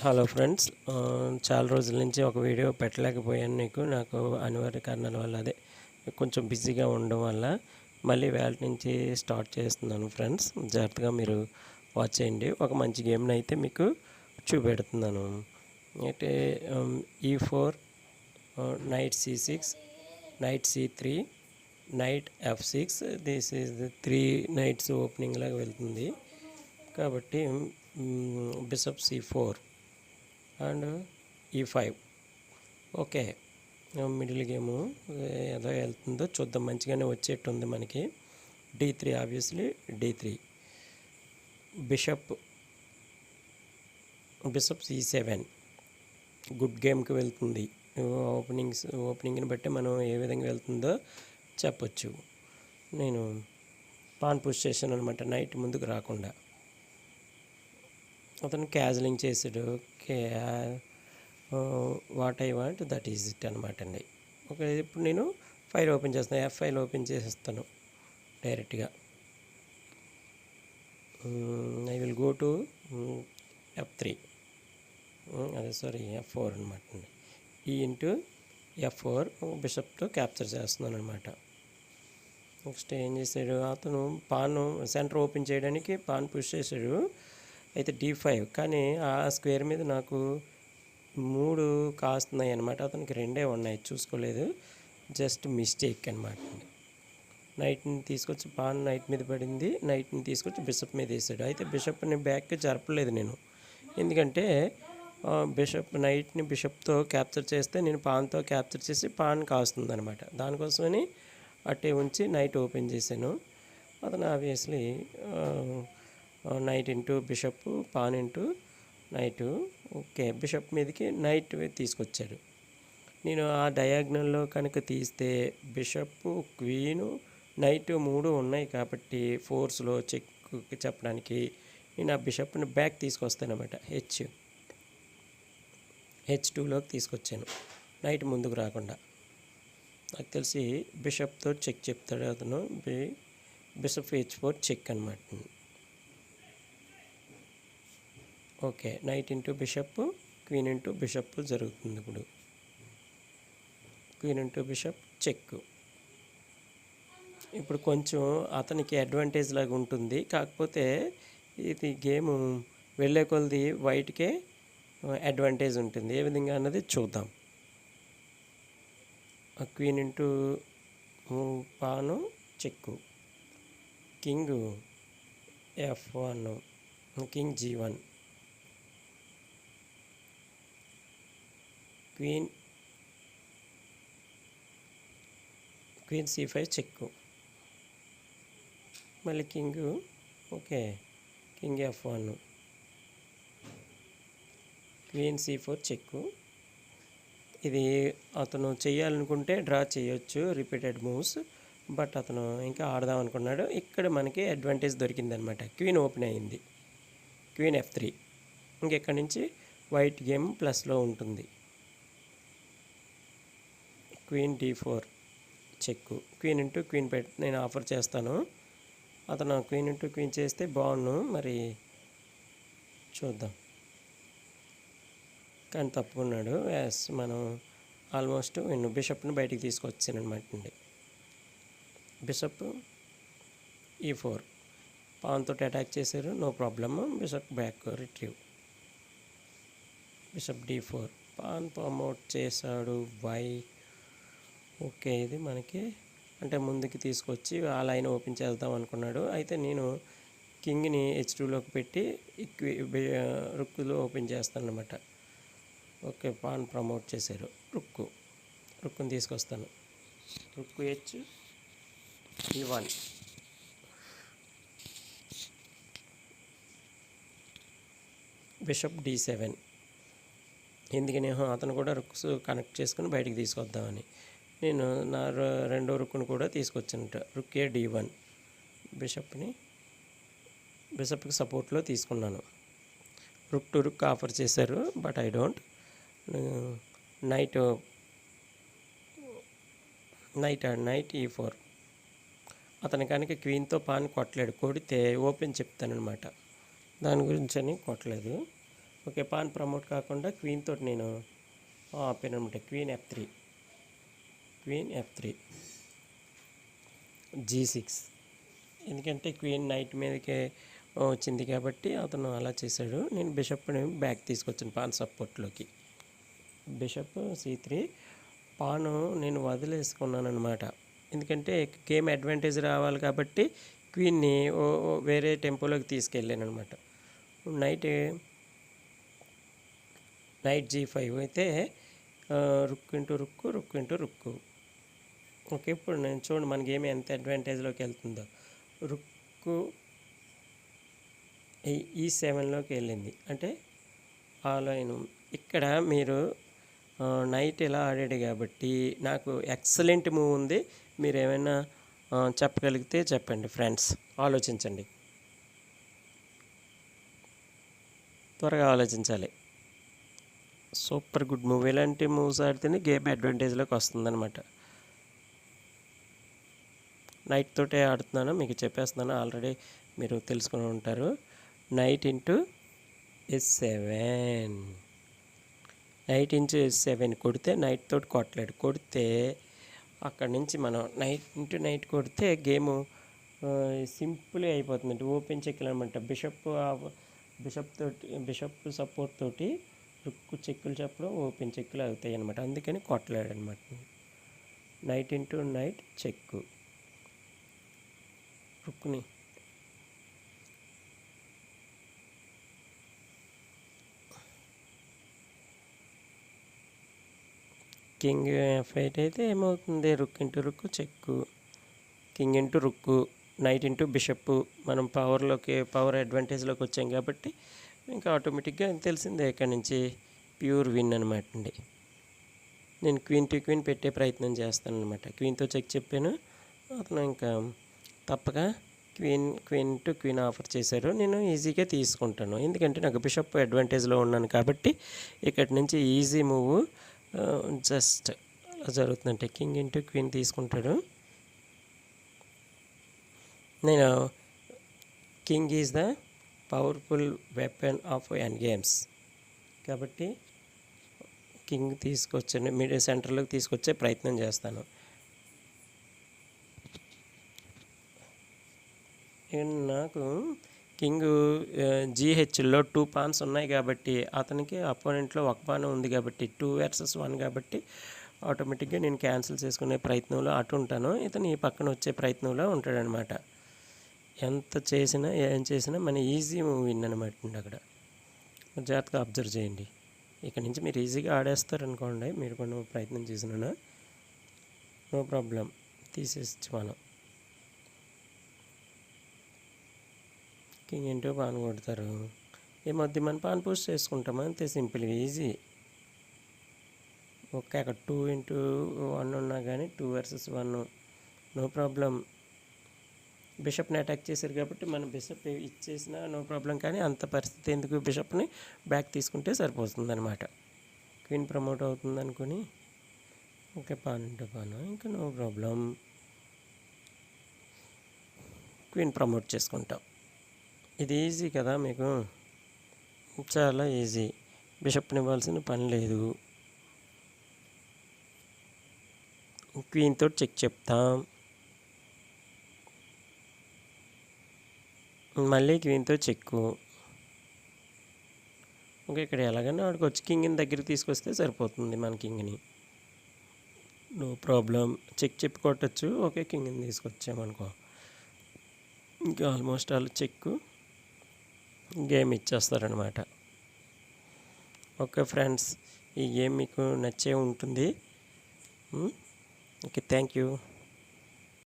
Hello friends, చాలా రోజుల నుంచి ఒక వీడియో పెట్టలేకపోయాను. నాకు అనివార్య కారణాల వల్ల అదే కొంచెం బిజీగా ఉండడం వల్ల మళ్ళీ వేళ నుంచి స్టార్ట్ చేస్తున్నాను. ఫ్రెండ్స్, జాగ్రత్తగా మీరు వాచ్ చేయండి. ఒక మంచి గేమ్ని అయితే మీకు చూపెడుతున్నాను. అయితే E4, night C6, night C3, night F6. This is 3 nights opening లాగా వెళ్తుంది. కాబట్టి bishop C4 and E5. Okay, middle game ఏదో వెళ్తుందో చూద్దాం. మంచిగానే వచ్చేట్టుంది మనకి. D3, obviously D3. Bishop C7 good గేమ్కి వెళ్తుంది. ఓపెనింగ్ని బట్టి మనం ఏ విధంగా వెళ్తుందో చెప్పొచ్చు. నేను పాన్ పుష్ చేశాను అనమాట, నైట్ ముందుకు రాకుండా. అతను క్యాజలింగ్ చేసాడు. Okay, what I want that is it అనమాట అండి. ఓకే, ఇప్పుడు నేను ఫైల్ ఓపెన్ చేస్తాను. F5 ఓపెన్ చేసేస్తాను డైరెక్ట్గా. I will go to F3, F4 అనమాట అండి. E/F4 బిషప్తో క్యాప్చర్ చేస్తున్నాను అనమాట. నెక్స్ట్ ఏం చేశాడు అతను, పాన్ సెంటర్ ఓపెన్ చేయడానికి పాన్ పుష్ చేశాడు. అయితే D5, కానీ ఆ స్క్వేర్ మీద నాకు 3 కాస్తున్నాయి అనమాట. అతనికి 2 ఉన్నాయి, చూసుకోలేదు. జస్ట్ మిస్టేక్ అనమాట. నైట్ని తీసుకొచ్చి పాన్ నైట్ మీద పడింది. నైట్ని తీసుకొచ్చి బిషప్ మీద వేసాడు. అయితే బిషప్ని బ్యాక్కి జరపలేదు నేను, ఎందుకంటే నైట్ని బిషప్తో క్యాప్చర్ చేస్తే నేను పాన్తో క్యాప్చర్ చేసి పాన్ కాస్తుంది అనమాట. దానికోసమని అట్టే ఉంచి నైట్ ఓపెన్ చేశాను. అతను obviously night into bishop, pan into night. Okay, bishop మీదకి నైట్ తీసుకొచ్చాడు. నేను ఆ డయాగ్నల్లో కనుక తీస్తే బిషప్, క్వీను, నైట్ 3 ఉన్నాయి కాబట్టి ఫోర్స్లో చెక్ చెప్పడానికి నేను ఆ బిషప్ని బ్యాక్ తీసుకొస్తాను అనమాట. H2లోకి తీసుకొచ్చాను, నైట్ ముందుకు రాకుండా. నాకు తెలిసి బిషప్తో చెక్ చెప్తాడు అతను. బిషప్ H4 చెక్ అనమాట. Okay, night into bishop, queen into bishop జరుగుతుంది. ఇప్పుడు క్వీన్ ఇంటూ బిషప్ చెక్. ఇప్పుడు కొంచెం అతనికి అడ్వాంటేజ్ లాగా ఉంటుంది. కాకపోతే ఇది గేము వెళ్ళే కొలది వైట్కే అడ్వాంటేజ్ ఉంటుంది. ఏ విధంగా అన్నది చూద్దాం. Queen into pawn check, king F1, king G1, queen C5 check, మళ్ళీ king. Okay, king F1, queen C4 check. ఇది అతను చేయాలనుకుంటే డ్రా చేయొచ్చు, రిపీటెడ్ మూవ్స్. బట్ అతను ఇంకా ఆడదాం అనుకున్నాడు. ఇక్కడ మనకి అడ్వాంటేజ్ దొరికిందనమాట. క్వీన్ ఓపెన్ అయింది. Queen F3. ఇంకెక్కడి నుంచి వైట్ గేమ్ ప్లస్లో ఉంటుంది. క్వీన్ D4 చెక్కు, క్వీన్ ఇంటూ క్వీన్ నేను ఆఫర్ చేస్తాను. అతను క్వీన్ ఇంటూ క్వీన్ చేస్తే బాగుండు, మరి చూద్దాం. కానీ తప్పుకున్నాడు. ఎస్, మనం ఆల్మోస్ట్ నేను బిషప్ని బయటికి తీసుకొచ్చాను అనమాట అండి. బిషప్ E4 పాన్తో అటాక్ చేశారు, no problem. Bishop back retrieve. Bishop D4 pawn promote చేశాడు. ఓకే, ఇది మనకి అంటే ముందుకి తీసుకొచ్చి ఆ లైన్ ఓపెన్ చేద్దాం అనుకున్నాడు. అయితే నేను కింగ్ని H2లోకి పెట్టి రుక్కులో ఓపెన్ చేస్తాను అనమాట. ఓకే, పాన్ ప్రమోట్ చేశారు. రుక్కుని తీసుకొస్తాను. Rukku E1, bishop D7. ఎందుకని అతను కూడా రుక్స్ కనెక్ట్ చేసుకుని బయటికి తీసుకొద్దామని నేను నా రెండో రుక్కును కూడా తీసుకొచ్చానట. రుక్కే D1. బిషప్కి సపోర్ట్లో తీసుకున్నాను. రుక్ ఆఫర్ చేశారు, but I don't. Night E4. అతని కనుక క్వీన్తో పాన్ కొట్టలేడు. కొడితే ఓపెన్ చెప్తానమాట, దాని గురించి అని కొట్టలేదు. ఓకే, పాన్ ప్రమోట్ కాకుండా క్వీన్ తోటి నేను ఆపాను అనమాట. Queen F3, queen F3, G6. ఎందుకంటే క్వీన్ నైట్ మీదకే వచ్చింది కాబట్టి అతను అలా చేశాడు. నేను బిషప్ని బ్యాక్ తీసుకొచ్చాను పాన్ సపోర్ట్లోకి. బిషప్ C3, పాను నేను వదిలేసుకున్నాను అనమాట. ఎందుకంటే గేమ్ అడ్వాంటేజ్ రావాలి కాబట్టి క్వీన్ని వేరే టెంపోలోకి తీసుకెళ్ళాను అనమాట. నైట్ G5 అయితే రుక్ ఇంటూ రుక్కు, రుక్ ఇంటూ రుక్కు. ఓకే, ఇప్పుడు నేను చూడండి మన గేమ్ ఎంత అడ్వాంటేజ్లోకి వెళ్తుందో. రుక్కు E7లోకి వెళ్ళింది, అంటే ఆలైన్. ఇక్కడ మీరు నైట్ ఇలా ఆడాడు కాబట్టి నాకు ఎక్సలెంట్ మూవ్ ఉంది. మీరు ఏమైనా చెప్పగలిగితే చెప్పండి ఫ్రెండ్స్, ఆలోచించండి, త్వరగా ఆలోచించాలి. Super good move. ఇలాంటి మూవ్స్ ఆడితేనే గేమ్ అడ్వాంటేజ్లోకి వస్తుందన్నమాట. నైట్ తోటే ఆడుతున్నాను, మీకు చెప్పేస్తున్నాను, ఆల్రెడీ మీరు తెలుసుకుని ఉంటారు. Knight into S7, knight into S7 కొడితే నైట్ తోటి కొట్టలేడు. కొడితే అక్కడి నుంచి మనం నైట్ ఇంటూ నైట్ కొడితే గేము సింపుల్గా అయిపోతుంది. ఓపెన్ చెక్కులు అనమాట. బిషప్ సపోర్ట్ తోటి రుక్కు చెక్కులు చెప్పడం ఓపెన్ చెక్కులు అవుతాయి అనమాట. అందుకని కొట్టలేడు అనమాట. నైట్ ఇంటూ నైట్ చెక్కు, రుక్కుని కింగ్ F8 అయితే ఏమవుతుంది, rook into rook check, king into rook, knight into bishop. మనం పవర్ అడ్వాంటేజ్లోకి వచ్చాం కాబట్టి ఇంకా ఆటోమేటిక్గా తెలిసిందే ఇక్కడి నుంచి ప్యూర్ విన్ అనమాట అండి. నేను క్వీన్ టు క్వీన్ పెట్టే ప్రయత్నం చేస్తాను అనమాట. క్వీన్తో చెక్ చెప్పాను, అతను ఇంకా తప్పక క్వీన్ టు క్వీన్ ఆఫర్ చేశారు. నేను ఈజీగా తీసుకుంటాను, ఎందుకంటే నాకు బిషప్ అడ్వాంటేజ్లో ఉన్నాను కాబట్టి. ఇక్కడి నుంచి ఈజీ మూవ్ జస్ట్ జరుగుతుందంటే కింగ్ ఇంటూ క్వీన్ తీసుకుంటాడు. నేను king is the powerful weapon of end games కాబట్టి కింగ్ తీసుకొచ్చాను, మిడిల్ సెంటర్లోకి తీసుకొచ్చే ప్రయత్నం చేస్తాను. నాకు కింగ్ GHలో 2 పాన్స్ ఉన్నాయి కాబట్టి అతనికి అపోనెంట్లో 1 పాన్ ఉంది కాబట్టి 2 versus 1 కాబట్టి ఆటోమేటిక్గా నేను క్యాన్సిల్ చేసుకునే ప్రయత్నంలో అటు ఉంటాను, ఇతను ఈ పక్కన వచ్చే ప్రయత్నంలో ఉంటాడనమాట. ఎంత చేసినా ఏం చేసినా మన ఈజీ విన్ అనమాట అండి. అక్కడ జాగ్రత్తగా అబ్జర్వ్ చేయండి. ఇక్కడ నుంచి మీరు ఈజీగా ఆడేస్తారనుకోండి, మీరు కొన్ని ప్రయత్నం చేసినా నో ప్రాబ్లం, తీసేసి మనం కింగ్ ఇంటూ పాన్ కొడతారు. ఈ మధ్య మనం పాన్ పోస్ట్ చేసుకుంటాం, అంతే సింపుల్ ఈజీ. ఓకే, అక్కడ 2x1 ఉన్నా కానీ 2 versus 1 నో ప్రాబ్లం. బిషప్ని అటాక్ చేశారు కాబట్టి మనం బిషప్ ఇచ్చేసినా నో ప్రాబ్లం, కానీ అంత పరిస్థితి ఎందుకు, బిషప్ని బ్యాక్ తీసుకుంటే సరిపోతుంది అనమాట. క్వీన్ ప్రమోట్ అవుతుంది అనుకుని ఓకే, పాన్ ఇంటూ పాన్, ఇంకా నో ప్రాబ్లం, క్వీన్ ప్రమోట్ చేసుకుంటాం. ఇది ఈజీ కదా మీకు, చాలా ఈజీ. బిషప్ని ఇవ్వాల్సిన పని లేదు. క్వీన్తో చెక్ చెప్తాం, మళ్ళీ క్వీన్తో చెక్కు. ఓకే, ఇక్కడ ఎలాగైనా ఆడుకోవచ్చు. కింగ్ని దగ్గరికి తీసుకొస్తే సరిపోతుంది మన కింగ్ని, నో ప్రాబ్లం. చెక్ చెప్పి కొట్టచ్చు. ఓకే, కింగ్ని తీసుకొచ్చామనుకో ఇంకా ఆల్మోస్ట్ ఆల్ చెక్కు, గేమ్ ఇచ్చేస్తారనమాట. ఓకే ఫ్రెండ్స్, ఈ గేమ్ మీకు నచ్చే ఉంటుంది. Okay, thank you.